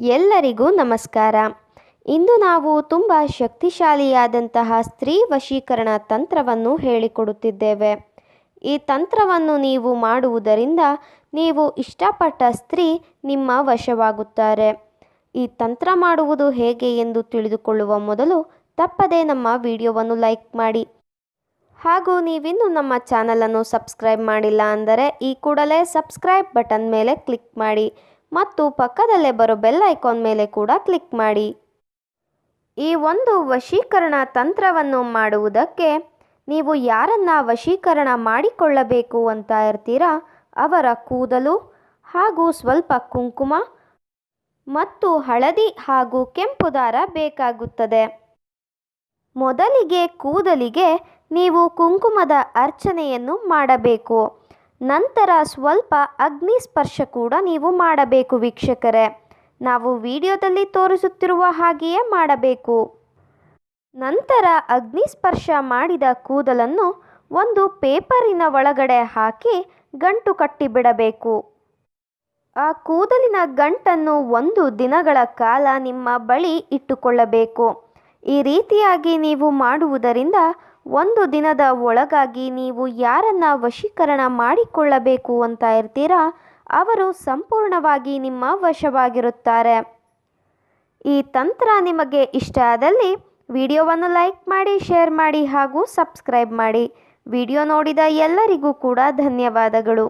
ಎಲ್ಲರಿಗೂ ನಮಸ್ಕಾರ. ಇಂದು ನಾವು ತುಂಬ ಶಕ್ತಿಶಾಲಿಯಾದಂತಹ ಸ್ತ್ರೀ ವಶೀಕರಣ ತಂತ್ರವನ್ನು ಹೇಳಿಕೊಡುತ್ತಿದ್ದೇವೆ. ಈ ತಂತ್ರವನ್ನು ನೀವು ಮಾಡುವುದರಿಂದ ನೀವು ಇಷ್ಟಪಟ್ಟ ಸ್ತ್ರೀ ನಿಮ್ಮ ವಶವಾಗುತ್ತಾರೆ. ಈ ತಂತ್ರ ಮಾಡುವುದು ಹೇಗೆ ಎಂದು ತಿಳಿದುಕೊಳ್ಳುವ ಮೊದಲು ತಪ್ಪದೇ ನಮ್ಮ ವಿಡಿಯೋವನ್ನು ಲೈಕ್ ಮಾಡಿ. ಹಾಗೂ ನೀವಿನ್ನೂ ನಮ್ಮ ಚಾನಲನ್ನು ಸಬ್ಸ್ಕ್ರೈಬ್ ಮಾಡಿಲ್ಲ ಅಂದರೆ ಈ ಕೂಡಲೇ ಸಬ್ಸ್ಕ್ರೈಬ್ ಬಟನ್ ಮೇಲೆ ಕ್ಲಿಕ್ ಮಾಡಿ ಮತ್ತು ಪಕ್ಕದಲ್ಲೇ ಬರೋ ಬೆಲ್ ಐಕಾನ್ ಮೇಲೆ ಕೂಡ ಕ್ಲಿಕ್ ಮಾಡಿ. ಈ ಒಂದು ವಶೀಕರಣ ತಂತ್ರವನ್ನು ಮಾಡುವುದಕ್ಕೆ ನೀವು ಯಾರನ್ನ ವಶೀಕರಣ ಮಾಡಿಕೊಳ್ಳಬೇಕು ಅಂತ ಇರ್ತೀರಾ ಅವರ ಕೂದಲು ಹಾಗೂ ಸ್ವಲ್ಪ ಕುಂಕುಮ ಮತ್ತು ಹಳದಿ ಹಾಗೂ ಕೆಂಪು ದಾರ ಬೇಕಾಗುತ್ತದೆ. ಮೊದಲಿಗೆ ಕೂದಲಿಗೆ ನೀವು ಕುಂಕುಮದ ಅರ್ಚನೆಯನ್ನು ಮಾಡಬೇಕು. ನಂತರ ಸ್ವಲ್ಪ ಅಗ್ನಿ ಸ್ಪರ್ಶ ಕೂಡ ನೀವು ಮಾಡಬೇಕು ವೀಕ್ಷಕರೇ. ನಾವು ವಿಡಿಯೋದಲ್ಲಿ ತೋರಿಸುತ್ತಿರುವ ಹಾಗೆಯೇ ಮಾಡಬೇಕು. ನಂತರ ಅಗ್ನಿ ಸ್ಪರ್ಶ ಮಾಡಿದ ಕೂದಲನ್ನು ಒಂದು ಪೇಪರಿನ ಒಳಗಡೆ ಹಾಕಿ ಗಂಟು ಕಟ್ಟಿಬಿಡಬೇಕು. ಆ ಕೂದಲಿನ ಗಂಟನ್ನು 1 ದಿನಗಳ ಕಾಲ ನಿಮ್ಮ ಬಳಿ ಇಟ್ಟುಕೊಳ್ಳಬೇಕು. ಈ ರೀತಿಯಾಗಿ ನೀವು ಮಾಡುವುದರಿಂದ 1 ದಿನದ ಒಳಗಾಗಿ ನೀವು ಯಾರನ್ನ ವಶೀಕರಣ ಮಾಡಿಕೊಳ್ಳಬೇಕು ಅಂತ ಇರ್ತೀರಾ ಅವರು ಸಂಪೂರ್ಣವಾಗಿ ನಿಮ್ಮ ವಶವಾಗಿರುತ್ತಾರೆ. ಈ ತಂತ್ರ ನಿಮಗೆ ಇಷ್ಟ ಆದಲ್ಲಿ ವಿಡಿಯೋವನ್ನು ಲೈಕ್ ಮಾಡಿ, ಶೇರ್ ಮಾಡಿ ಹಾಗೂ ಸಬ್ಸ್ಕ್ರೈಬ್ ಮಾಡಿ. ವಿಡಿಯೋ ನೋಡಿದ ಎಲ್ಲರಿಗೂ ಕೂಡ ಧನ್ಯವಾದಗಳು.